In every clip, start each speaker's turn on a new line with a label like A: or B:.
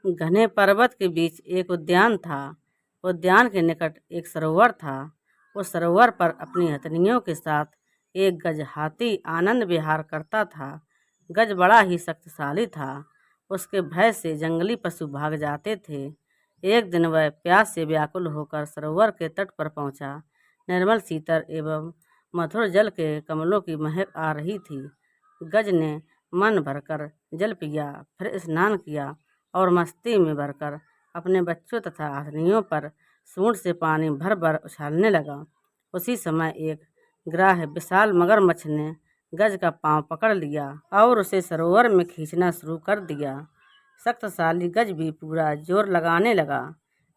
A: घने पर्वत के बीच एक उद्यान था। उद्यान के निकट एक सरोवर था। उस सरोवर पर अपनी हथनियों के साथ एक गज हाथी आनंद विहार करता था। गज बड़ा ही शक्तिशाली था। उसके भय से जंगली पशु भाग जाते थे। एक दिन वह प्यास से व्याकुल होकर सरोवर के तट पर पहुंचा। निर्मल शीतल एवं मधुर जल के कमलों की महक आ रही थी। गज ने मन भरकर जल पिया, फिर स्नान किया और मस्ती में भरकर अपने बच्चों तथा हथनियों पर सूंड से पानी भर भर उछालने लगा। उसी समय एक ग्राह विशाल मगरमच्छ ने गज का पांव पकड़ लिया और उसे सरोवर में खींचना शुरू कर दिया। शक्तिशाली गज भी पूरा जोर लगाने लगा।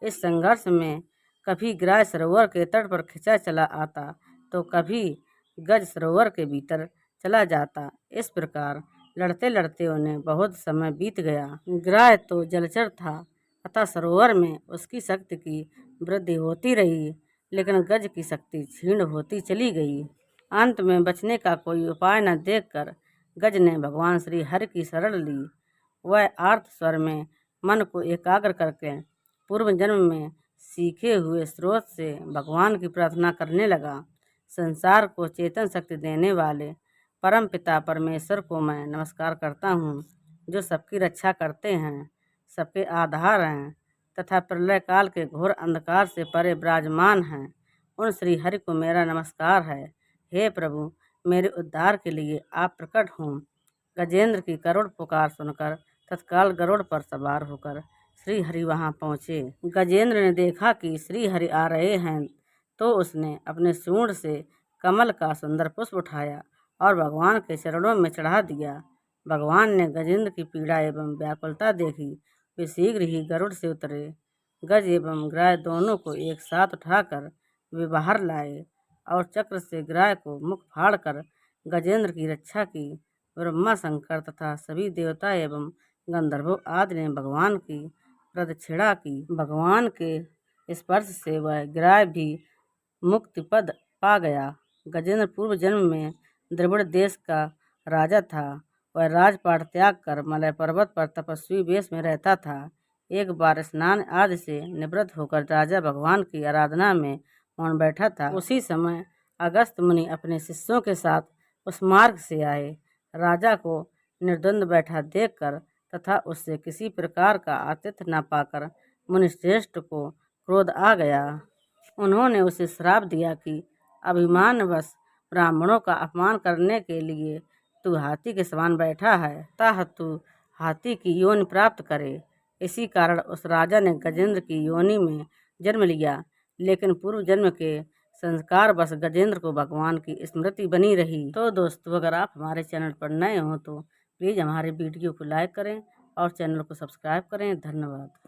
A: इस संघर्ष में कभी ग्राह सरोवर के तट पर खिंचा चला आता तो कभी गज सरोवर के भीतर चला जाता। इस प्रकार लड़ते लड़ते उन्हें बहुत समय बीत गया। ग्राह तो जलचर था, अतः सरोवर में उसकी शक्ति की वृद्धि होती रही, लेकिन गज की शक्ति क्षीण होती चली गई। अंत में बचने का कोई उपाय न देखकर गज ने भगवान श्री हरि की शरण ली। वह आर्त स्वर में मन को एकाग्र करके पूर्व जन्म में सीखे हुए स्रोत से भगवान की प्रार्थना करने लगा। संसार को चेतन शक्ति देने वाले परम पिता परमेश्वर को मैं नमस्कार करता हूँ, जो सबकी रक्षा करते हैं, सबके आधार हैं तथा प्रलय काल के घोर अंधकार से परे विराजमान हैं। उन श्री हरि को मेरा नमस्कार है। हे प्रभु, मेरे उद्धार के लिए आप प्रकट हों। गजेंद्र की करुण पुकार सुनकर तत्काल गरुड़ पर सवार होकर श्री हरि वहां पहुंचे। गजेंद्र ने देखा कि श्री हरि आ रहे हैं तो उसने अपने सूंड से कमल का सुंदर पुष्प उठाया और भगवान के चरणों में चढ़ा दिया। भगवान ने गजेंद्र की पीड़ा एवं व्याकुलता देखी। वे शीघ्र ही गरुड़ से उतरे। गज एवं ग्राह दोनों को एक साथ उठाकर वे बाहर लाए और चक्र से ग्राह को मुख फाड़कर गजेंद्र की रक्षा की। ब्रह्मा, शंकर तथा सभी देवता एवं गंधर्वों आदि ने भगवान की प्रदक्षिणा की। भगवान के स्पर्श से वह ग्राह भी मुक्ति पद पा गया। गजेंद्र पूर्व जन्म में द्रविड़ देश का राजा था। वह राजपाट त्याग कर मलय पर्वत पर तपस्वी वेश में रहता था। एक बार स्नान आदि से निवृत्त होकर राजा भगवान की आराधना में मौन बैठा था। उसी समय अगस्त्य मुनि अपने शिष्यों के साथ उस मार्ग से आए। राजा को निर्द्वंद बैठा देखकर तथा उससे किसी प्रकार का आतिथ्य न पाकर मुनिश्रेष्ठ को क्रोध आ गया। उन्होंने उसे श्राप दिया कि अभिमानवश ब्राह्मणों का अपमान करने के लिए तू हाथी के समान बैठा है, अतः तू हाथी की योनि प्राप्त करे। इसी कारण उस राजा ने गजेंद्र की योनि में जन्म लिया, लेकिन पूर्व जन्म के संस्कार बस गजेंद्र को भगवान की स्मृति बनी रही। तो दोस्तों, अगर आप हमारे चैनल पर नए हो तो प्लीज़ हमारे वीडियो को लाइक करें और चैनल को सब्सक्राइब करें। धन्यवाद।